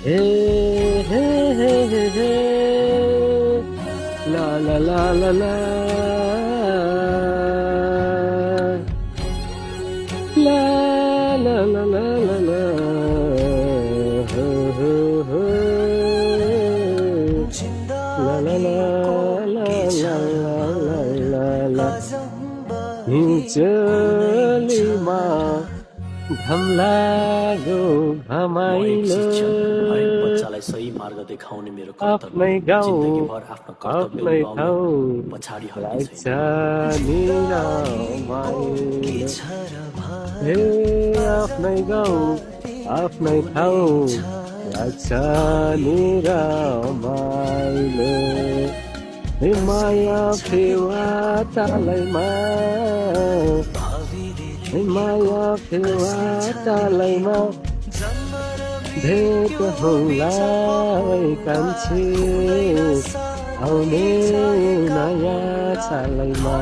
Hey, hey, hey, hey, hey. La la la la la. La la la la la la. Ho, ho, ho. La la la la la la la la. हिजोलीमा घाम लाग्यो म एक घमाइलो शिक्षक हरेक बच्चालाई सही मार्ग देखाउने मेरो कर्तव्य आफ्नै गाउँ जिन्दगीभर आफ्नो कर्तव्य आफ्नै निभाउने ठाउँ पछाडि हट्ने लाग्छ छैन नि रमाइलो हे आफ्नै गाउँ आफ्नै ठाउँ लाग्छ नि रमाइलो हे माया फेवा तालैमा हे माया फेवा तालैमा भेट होला कान्छे आउने नयाँ सालैमा